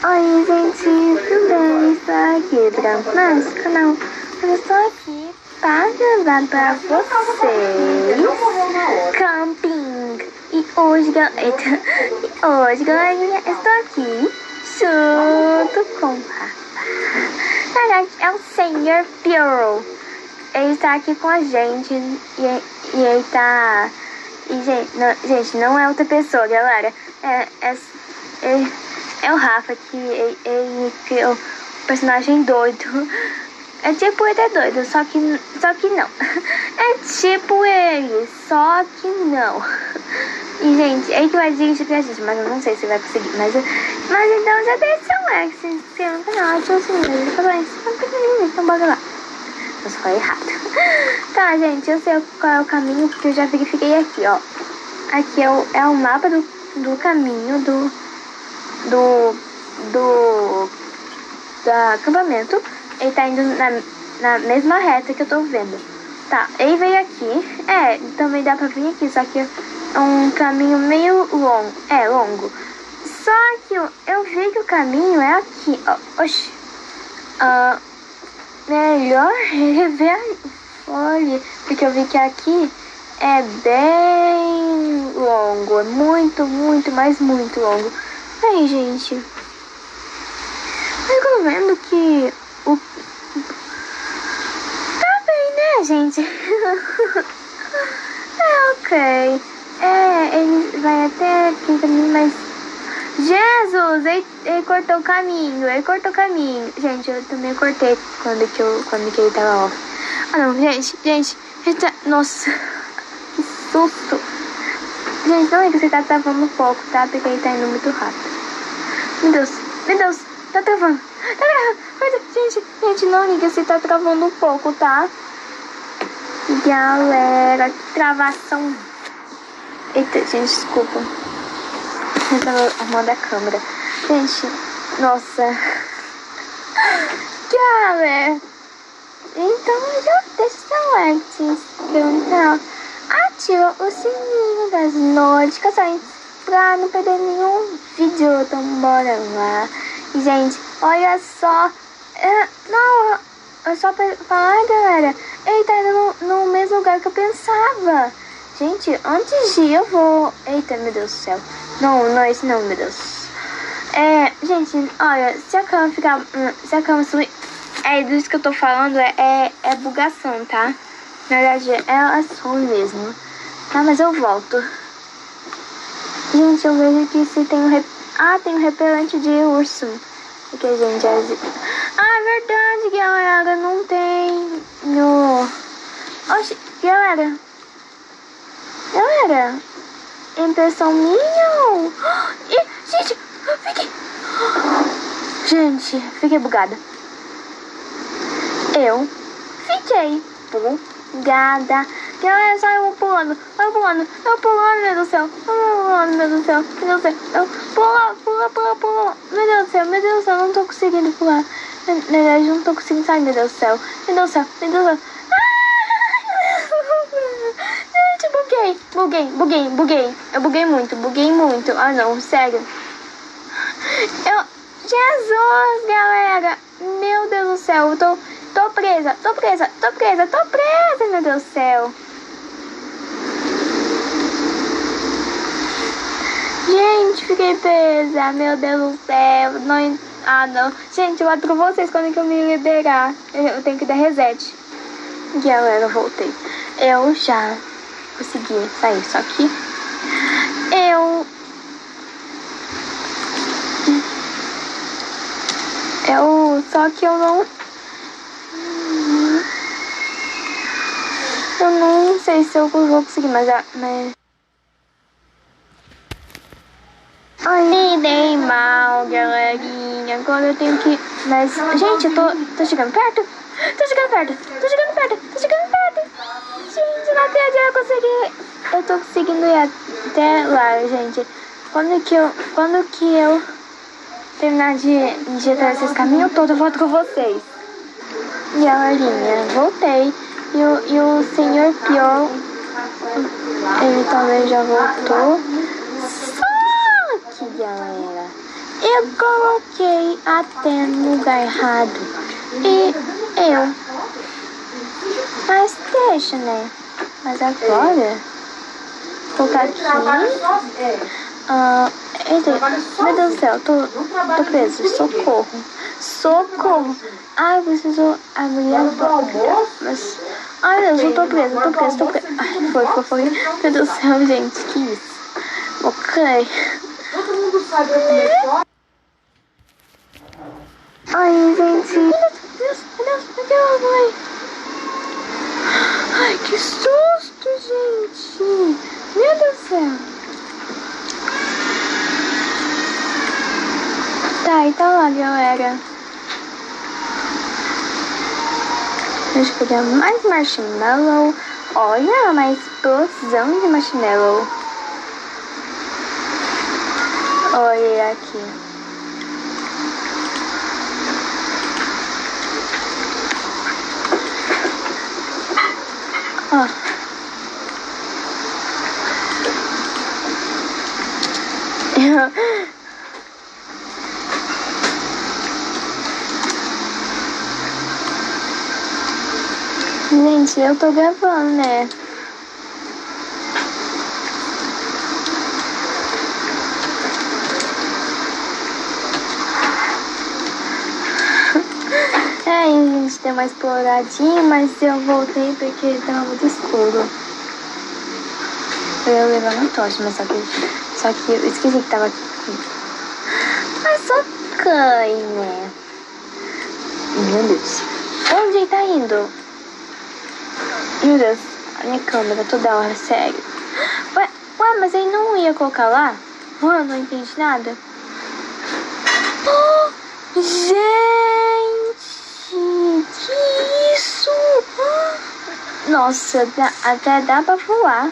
Oi, gente, tudo bem? Estou aqui para mais do canal. Eu estou aqui para gravar para vocês camping. E hoje, galerinha, estou aqui junto com o rapaz. É o MrPior. Ele está aqui com a gente e ele tá... E, gente, não é outra pessoa, galera. É o Rafa, que ele criou um personagem doido. É tipo ele é doido, só que não. É tipo ele, só que não. E, gente, ele que vai dirigir pra gente, mas eu não sei se vai conseguir. Mas então já deixa seu like, se inscreva no canal, ativa o sininho, então bora lá. Eu só falei errado. Tá, gente, eu sei qual é o caminho, porque eu já verifiquei aqui, ó. Aqui é o mapa do caminho do acampamento. Ele tá indo na mesma reta que eu tô vendo. Tá, ele veio aqui. Também dá pra vir aqui, só que é um caminho meio longo. Longo. Só que eu vi que o caminho é aqui. Oxi. Melhor rever olha, porque eu vi que aqui é bem longo. É muito, mas muito longo. Aí, gente. Eu tô vendo que tá bem, né, gente? Ok. Ele vai até aqui também, mas... Jesus, ele cortou o caminho. Gente, eu também cortei quando que ele tava off. Ah, não, gente. Ele tá... Nossa, que susto. Gente, não é que você tá travando um pouco, tá? Porque ele tá indo muito rápido. Meu Deus, tá travando. Gente, não liga se tá travando um pouco, tá? Galera, que travação. Eita, gente, desculpa. Eu tava arrumando a câmera. Gente, nossa. Galera, então já deixa seu like, se inscreva no canal. Ativa o sininho das notificações pra não perder nenhum vídeo. Então bora lá. E, gente, olha só. Não, é só pra falar, galera. Ele tá indo no mesmo lugar que eu pensava. Gente, antes de eu vou... Eita, meu Deus do céu. Não, esse não, meu Deus. Gente, olha, se a câmera subir... disso que eu tô falando, é bugação, tá? Na verdade, ela some mesmo. Tá, mas eu volto. Gente, eu vejo que se tem tem um repelente de urso. Porque, gente, verdade, galera, não tem Oxi, galera, impressão minha. Gente, fiquei bugada. Eu fiquei bugada. Galera, só eu pulando, meu Deus do céu. Pula. Meu Deus do céu, não tô conseguindo pular. Na verdade, não tô conseguindo sair, meu Deus do céu. Gente, buguei. Eu buguei muito. Ah, não, sério. Jesus, galera. Meu Deus do céu, eu tô presa, meu Deus do céu. Gente, fiquei presa, meu Deus do céu. Não. Gente, eu bato com vocês quando que eu me liberar. Eu tenho que dar reset. Galera, eu voltei. Eu já consegui sair, só que eu não sei se eu vou conseguir, mas ai, dei mal, galerinha. Agora eu tenho que... Mas, gente, eu tô chegando perto. Gente, não acredito, eu consegui. Eu tô conseguindo ir até lá, gente. Quando que eu terminar de digitar esses caminhos todos, eu volto com vocês. Galerinha, voltei. E o MrPior, ele também já voltou. Só que, galera, Eu coloquei até no lugar errado. E eu. Mas deixa, né? Mas agora. Vou colocar aqui. Meu Deus do céu, tô preso. Socorro. Socorro. Ai, preciso abrir a boca. Mas. Ai, Deus, eu tô preso. Ai, foi. Meu Deus do céu, gente, que isso? Ok. Todo mundo sabe como é que pode. Ai, gente. Meu Deus, mãe. Ai, que susto, gente. Meu Deus do céu. Tá, e tá lá, galera. Deixa eu pegar mais marshmallow. Olha, uma explosão de marshmallow. Olha aqui. Ó. Gente, eu tô gravando, né? A gente deu uma exploradinha, mas eu voltei porque tava muito escuro. Eu ia levar uma tocha, mas só que eu esqueci que tava aqui. Mas ok, né? Meu Deus. Onde ele tá indo? Meu Deus, a minha câmera toda hora, sério. Ué, mas ele não ia colocar lá? Eu não entendi nada. Oh, gente, que isso? Nossa, até dá pra voar.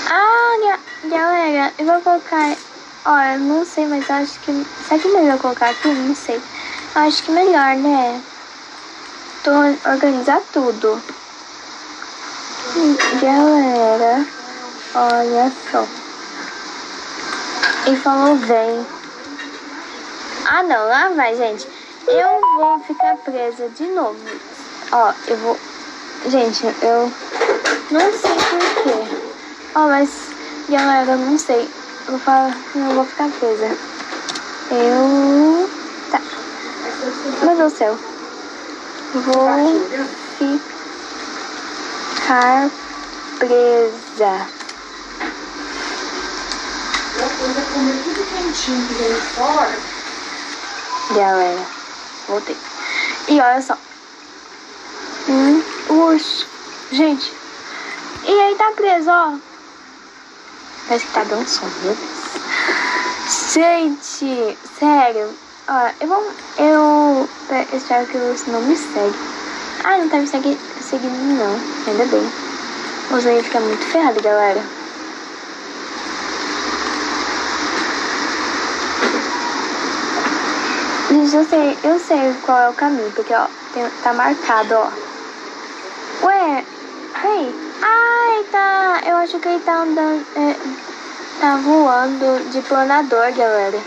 Ah, galera, eu vou colocar... Olha, não sei, mas eu acho que... Será que é melhor colocar aqui? Não sei. Eu acho que melhor, né? Tô organizar tudo. Galera, olha só. Ele falou vem. Ah não, lá vai, gente. Eu vou ficar presa de novo. Ó, eu vou... Gente, eu não sei porquê. Ó, mas galera, eu não sei. Eu vou falar, eu vou ficar presa. Tá. Meu Deus do céu. Vou ficar presa. Coisa comer tudo quentinho que veio fora. Galera, voltei. E olha só. Urso. Gente. E aí tá preso, ó. Parece que tá dando som, meu Deus. Gente, sério. Ó, eu espero que o urso não me segue. Ah, não tá me seguindo não. Ainda bem. O Zé ia ficar muito ferrado, galera. Gente, eu sei qual é o caminho, porque ó, tá marcado, ó. Ué, ei. Ai, tá. Eu acho que ele tá andando. Tá voando de planador, galera.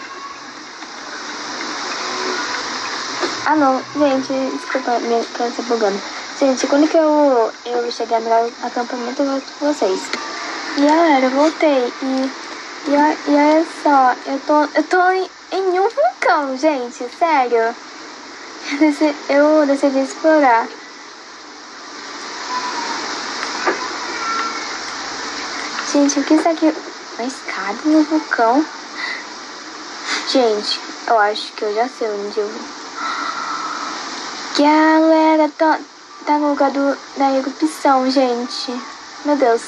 Ah não, gente, desculpa, minha câmera tá bugando. Gente, quando que eu chegar no acampamento eu volto com vocês. E galera, eu voltei e olha só, eu tô em um vulcão, gente, sério. Eu decidi explorar. Gente, o que é isso aqui? Uma escada no vulcão? Gente, eu acho que eu já sei onde eu vou. Galera, tá no lugar da erupção, gente. Meu Deus.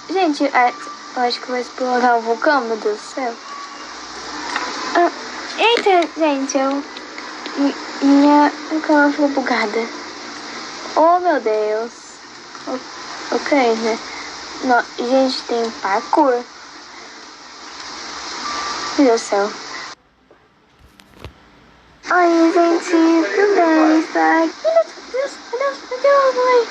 Gente, eu acho que eu vou explorar o vulcão, meu Deus do céu. Eita, gente, minha câmera ficou bugada. Oh, meu Deus. Ok, né? Gente, tem parkour. Meu Deus do céu. Ai, gente, tudo bem, está aqui. Meu Deus, mãe.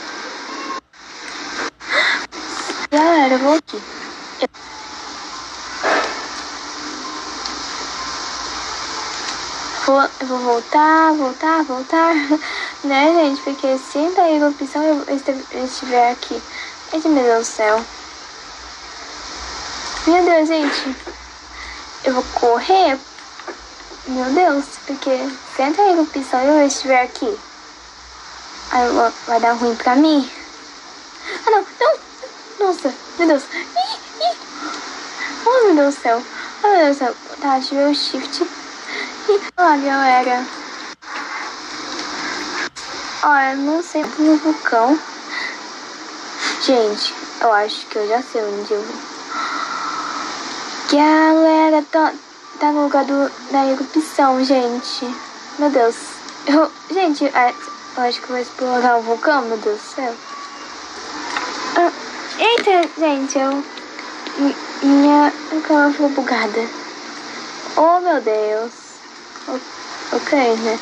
Galera, eu vou aqui. Eu vou voltar, né, gente? Porque se da erupção eu estiver aqui. Gente, meu Deus do céu. Meu Deus, gente. Eu vou correr. Meu Deus, porque se a erupção eu estiver aqui, aí vai dar ruim pra mim. Ah, não. Nossa, meu Deus. Oh, meu Deus do céu. Oh, meu Deus do céu. Tá, ativei o shift. Ó, galera. Olha, não sei do vulcão. Gente, eu acho que eu já sei onde eu vou. Galera, tá no lugar da erupção, gente. Meu Deus. Gente, eu acho que eu vou explorar o vulcão, meu Deus do céu. Eita, gente, minha câmera ficou bugada. Oh, meu Deus. Ok, né?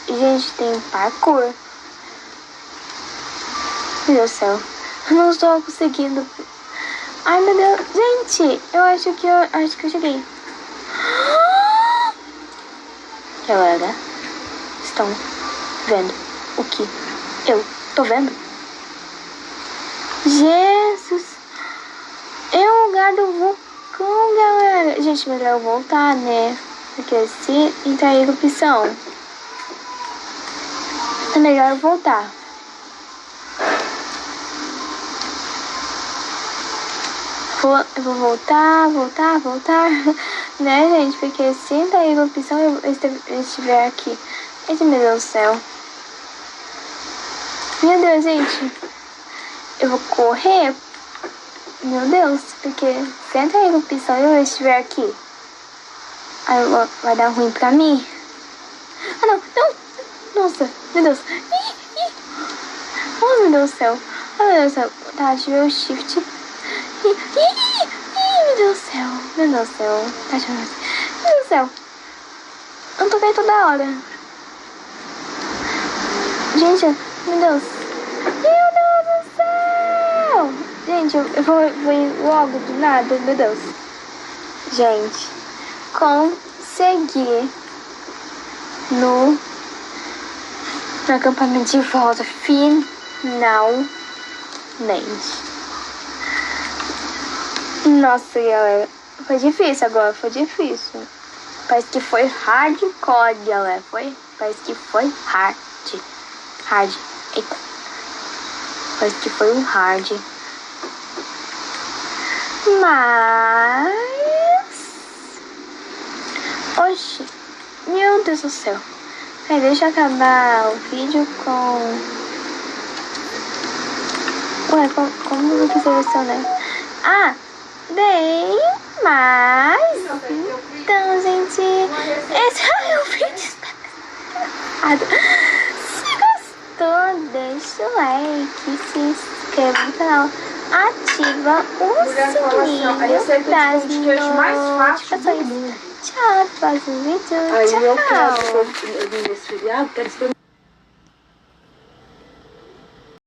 Gente, tem parkour. Meu Deus do céu. Eu não estou conseguindo. Ai, meu Deus. Gente, eu acho que eu cheguei. Galera, estão vendo o que eu tô vendo? Jesus. É o lugar do vulcão, galera. Gente, melhor eu voltar, né? Porque se entrar em erupção, é melhor eu voltar. Eu vou voltar, né, gente? Porque se entrar em erupção eu estiver aqui. Gente, meu Deus do céu. Meu Deus, gente. Eu vou correr. Meu Deus, porque se entrar em erupção eu estiver aqui, aí vai dar ruim pra mim. Ah, não. Nossa, meu Deus. Oh, meu Deus do céu. Oh, meu Deus do céu. Tá, ativei o shift. Meu Deus do céu. Meu Deus do céu. Tá chamando. Meu Deus do céu. Eu tô vendo toda hora. Gente, meu Deus. Meu Deus do céu. Gente, eu vou ir logo do nada. Meu Deus. Gente, consegui no acampamento de volta. Finalmente. Nossa, galera. Foi difícil agora. Parece que foi hardcore, galera. Parece que foi hard. Eita. Parece que foi um hard. Mas... Oxi. Meu Deus do céu. Aí, deixa eu acabar o vídeo com... Ué, como eu quis selecionar? Ah, bem, mas... Então, gente... Esse é o vídeo. Se gostou, deixa o like, se inscreva no canal, ativa o sininho das notificações. Tchau, próximo vídeo. Tchau.